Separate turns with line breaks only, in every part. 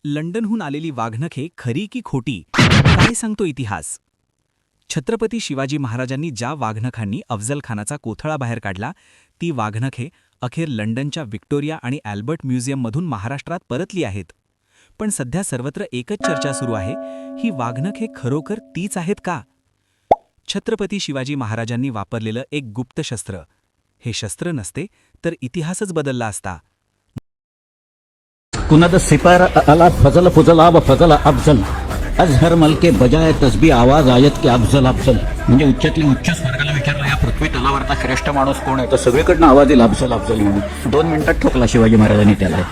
लंडनहून आलेली वाघनखे खरी की खोटी काय सांगतो इतिहास? छत्रपती शिवाजी महाराजांनी ज्या वाघनखांनी अफजल खानाचा कोथळा बाहेर काढला ती वाघनखे अखेर लंडनच्या व्हिक्टोरिया आणि अल्बर्ट म्युझियममधून महाराष्ट्रात परतली आहेत. पण सध्या सर्वत्र एकच चर्चा सुरू आहे, ही वाघनखे खरोखर तीच आहेत का? छत्रपती शिवाजी महाराजांनी वापरलेलं एक गुप्त शस्त्र, हे शस्त्र नसते तर इतिहासच बदलला असता.
कुनद सिपर अला फजल फुजला व फजल अफजल अजहर मलके बजाय तस्बी आवाज आयत के अफजल अफजल. म्हणजे उच्चातली उच्च स्वर्गाला विचारलं, या पृथ्वी तलावरचा श्रेष्ठ माणूस कोण आहे, तर सगळीकडनं आवाज येईल अफजल अफजल म्हणून. 2 मिनिटात ठोकला शिवाजी महाराजांनी त्याला.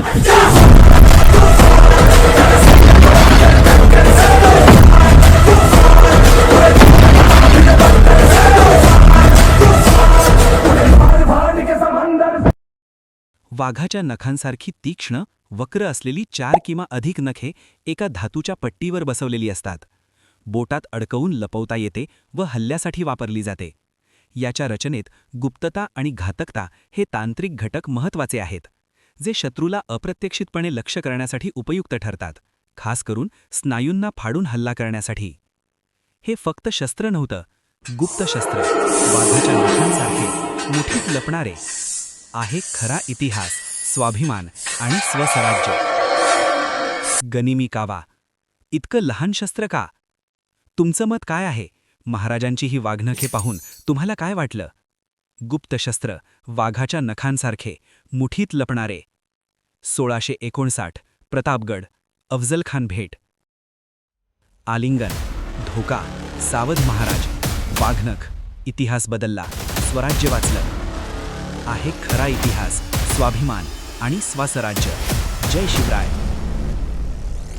वाघाच्या नखांसारखी तीक्ष्ण वक्र असलेली 4 किंवा अधिक नखे एका धातूच्या पट्टीवर बसवलेली असतात. बोटात अडकवून लपवता येते व हल्ल्यासाठी वापरली जाते. याच्या रचनेत गुप्तता आणि घातकता हे तांत्रिक घटक महत्त्वाचे आहेत, जे शत्रूला अप्रत्यक्षितपणे लक्ष्य करण्यासाठी उपयुक्त ठरतात, खास करून स्नायूंना फाडून हल्ला करण्यासाठी. हे फक्त शस्त्र नव्हतं, गुप्त शस्त्र, वाघाच्या नखांसारखे मुठीत लपणारे, आहे खरा इतिहास, स्वाभिमान आणि स्वस्वराज्य. गनिमी कावा, इतकं लहान शस्त्र का? तुमचं मत काय आहे? महाराजांची ही वाघनखे पाहून तुम्हाला काय वाटलं? गुप्त शस्त्र, वाघाच्या नखांसारखे, मुठीत लपणारे. 1659 प्रतापगड, अफजल खान भेट. आलिंगन, धोका, सावध महाराज, वाघनख, इतिहास बदलला, स्वराज्य वाचलं. आहे खरा इतिहास, स्वाभिमान आणि स्वस्वराज्य. जय शिवराय.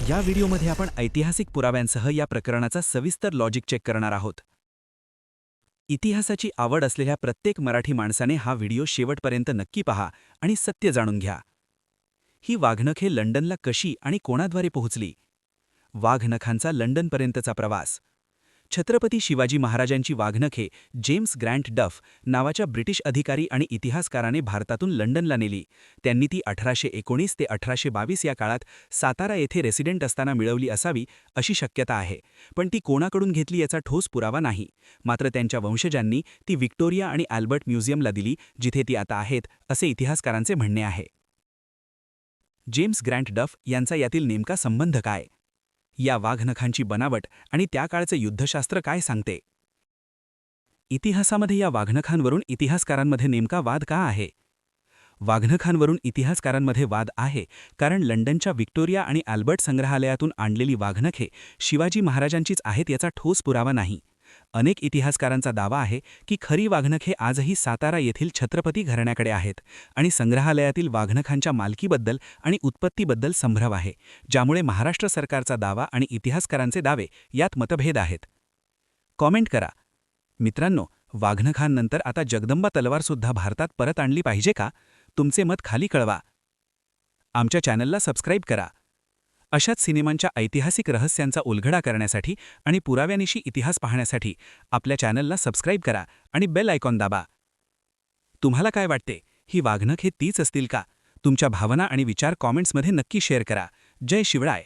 या व्हिडिओमध्ये आपण ऐतिहासिक पुराव्यांसह या प्रकरणाचा सविस्तर लॉजिक चेक करणार आहोत. इतिहासाची आवड असलेल्या प्रत्येक मराठी माणसाने हा व्हिडिओ शेवटपर्यंत नक्की पहा आणि सत्य जाणून घ्या. ही वाघनखे लंडनला कशी आणि कोणाद्वारे पोहोचली? वाघनखांचा लंडनपर्यंतचा प्रवास. छत्रपती शिवाजी महाराजांची वाघनखे जेम्स ग्रँट डफ नावाच्या ब्रिटिश अधिकारी आणि इतिहासकाराने भारतातून लंडनला नेली. त्यांनी ती 1819 ते 1822 या काळात सातारा येथे रेसिडेंट असताना मिळवली असावी अशी शक्यता आहे, पण ती कोणाकडून घेतली याचा ठोस पुरावा नाही. मात्र त्यांच्या वंशजांनी ती व्हिक्टोरिया आणि अल्बर्ट म्युझियमला दिली, जिथे ती आता आहेत असे इतिहासकारांचे म्हणणे आहे. जेम्स ग्रँट डफ यांचा यातील नेमका संबंध काय? या वाघनखांची बनावट आणि त्या काळचे युद्धशास्त्र काय सांगते? इतिहासामध्ये या वाघनखांवरून इतिहासकारांमध्ये नेमका वाद का आहे? वाघनखांवरून इतिहासकारांमध्ये वाद आहे कारण लंडनच्या व्हिक्टोरिया आणि अल्बर्ट संग्रहालयातून आणलेली वाघनखे शिवाजी महाराजांचीच आहेत याचा ठोस पुरावा नाही. अनेक इतिहासकारांचा दावा आहे की खरी वाघनखे आजही सातारा येथील छत्रपती घराण्याकडे आहेत आणि संग्रहालयातील वाघनखांच्या मालकीबद्दल आणि उत्पत्तीबद्दल संभ्रम आहे, ज्यामुळे महाराष्ट्र सरकारचा दावा आणि इतिहासकारांचे दावे यात मतभेद आहेत. कॉमेंट करा. मित्रांनो, वाघनखांनंतर आता जगदंबा तलवारसुद्धा भारतात परत आणली पाहिजे का? तुमचे मत खाली कळवा. आमच्या चॅनलला सबस्क्राईब करा. अशाच सिनेमांच्या ऐतिहासिक रहस्यांचा उलगडा करण्यासाठी आणि पुराव्यानिशी इतिहास पाहण्यासाठी आपल्या चॅनलला सबस्क्राईब करा आणि बेल आयकॉन दाबा. तुम्हाला काय वाटते, ही वाघनखे तीच असतील का? तुमच्या भावना आणि विचार कॉमेंट्समध्ये नक्की शेअर करा. जय शिवराय.